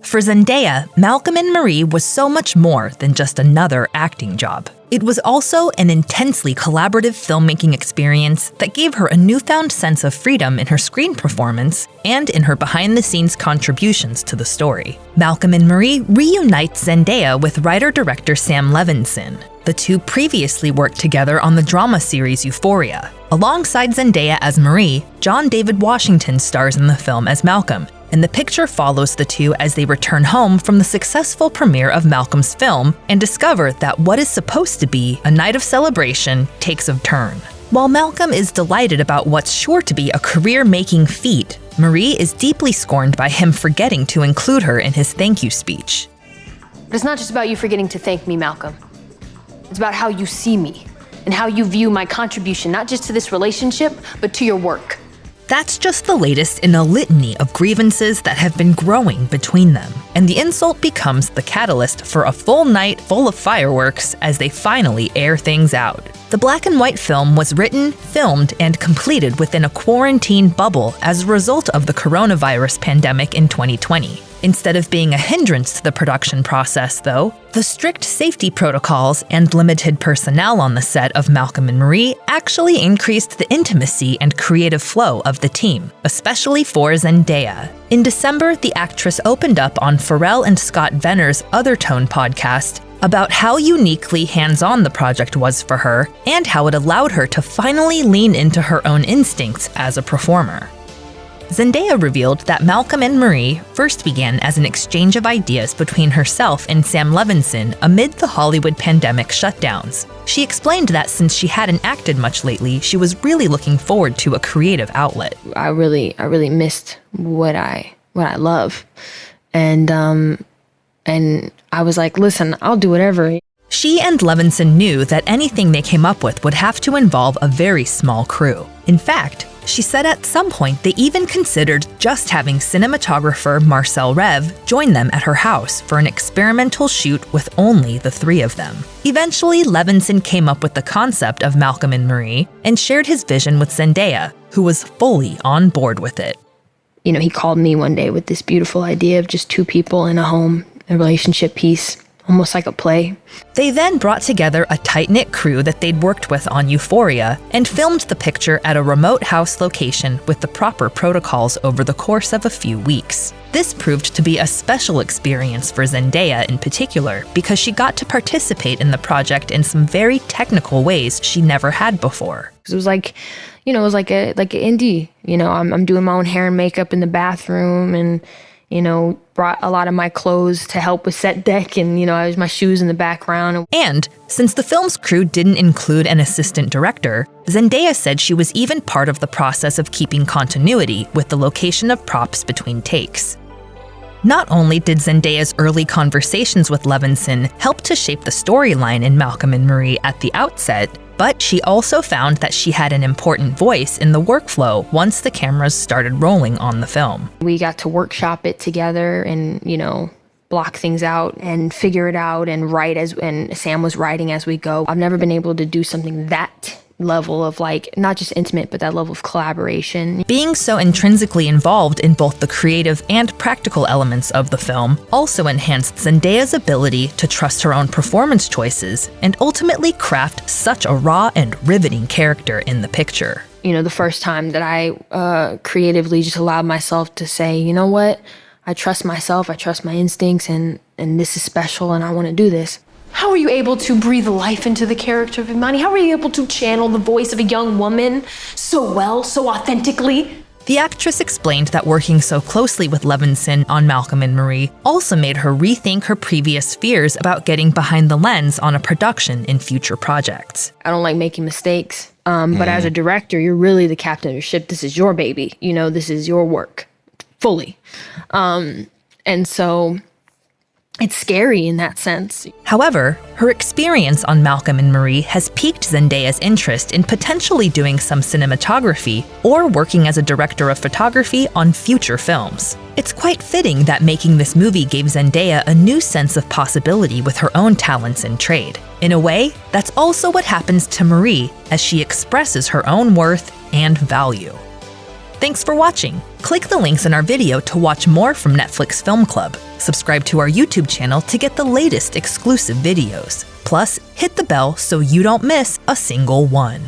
For Zendaya, Malcolm and Marie was so much more than just another acting job. It was also an intensely collaborative filmmaking experience that gave her a newfound sense of freedom in her screen performance and in her behind-the-scenes contributions to the story. Malcolm and Marie reunites Zendaya with writer-director Sam Levinson. The two previously worked together on the drama series Euphoria. Alongside Zendaya as Marie, John David Washington stars in the film as Malcolm, and the picture follows the two as they return home from the successful premiere of Malcolm's film and discover that what is supposed to be a night of celebration takes a turn. While Malcolm is delighted about what's sure to be a career-making feat, Marie is deeply scorned by him forgetting to include her in his thank you speech. But it's not just about you forgetting to thank me, Malcolm. It's about how you see me and how you view my contribution, not just to this relationship, but to your work. That's just the latest in a litany of grievances that have been growing between them, and the insult becomes the catalyst for a full night full of fireworks as they finally air things out. The black and white film was written, filmed, and completed within a quarantine bubble as a result of the coronavirus pandemic in 2020. Instead of being a hindrance to the production process, though, the strict safety protocols and limited personnel on the set of Malcolm and Marie actually increased the intimacy and creative flow of the team, especially for Zendaya. In December, the actress opened up on Pharrell and Scott Venner's Other Tone podcast about how uniquely hands-on the project was for her and how it allowed her to finally lean into her own instincts as a performer. Zendaya revealed that Malcolm and Marie first began as an exchange of ideas between herself and Sam Levinson amid the Hollywood pandemic shutdowns. She explained that since she hadn't acted much lately, she was really looking forward to a creative outlet. I really missed what I love. And I was like, listen, I'll do whatever. She and Levinson knew that anything they came up with would have to involve a very small crew. In fact, she said at some point they even considered just having cinematographer Marcel Rev join them at her house for an experimental shoot with only the three of them. Eventually, Levinson came up with the concept of Malcolm and Marie and shared his vision with Zendaya, who was fully on board with it. You know, he called me one day with this beautiful idea of just two people in a home, a relationship piece. Almost like a play. They then brought together a tight-knit crew that they'd worked with on Euphoria and filmed the picture at a remote house location with the proper protocols over the course of a few weeks. This proved to be a special experience for Zendaya in particular because she got to participate in the project in some very technical ways she never had before. It was like, you know, it was like an indie. You know, I'm doing my own hair and makeup in the bathroom and, you know, brought a lot of my clothes to help with set deck and, you know, I was my shoes in the background. And since the film's crew didn't include an assistant director, Zendaya said she was even part of the process of keeping continuity with the location of props between takes. Not only did Zendaya's early conversations with Levinson help to shape the storyline in Malcolm and Marie at the outset, but she also found that she had an important voice in the workflow once the cameras started rolling on the film. We got to workshop it together and, you know, block things out and figure it out and write and Sam was writing as we go. I've never been able to do something that level of like, not just intimate, but that level of collaboration. Being so intrinsically involved in both the creative and practical elements of the film also enhanced Zendaya's ability to trust her own performance choices and ultimately craft such a raw and riveting character in the picture. You know, the first time that I creatively just allowed myself to say, you know what, I trust myself, I trust my instincts, and this is special and I want to do this. How are you able to breathe life into the character of Imani? How are you able to channel the voice of a young woman so well, so authentically? The actress explained that working so closely with Levinson on Malcolm and Marie also made her rethink her previous fears about getting behind the lens on a production in future projects. I don't like making mistakes, but as a director, you're really the captain of your ship. This is your baby. You know, this is your work, fully. And so it's scary in that sense. However, her experience on Malcolm and Marie has piqued Zendaya's interest in potentially doing some cinematography or working as a director of photography on future films. It's quite fitting that making this movie gave Zendaya a new sense of possibility with her own talents and trade. In a way, that's also what happens to Marie as she expresses her own worth and value. Thanks for watching. Click the links in our video to watch more from Netflix Film Club. Subscribe to our YouTube channel to get the latest exclusive videos. Plus, hit the bell so you don't miss a single one.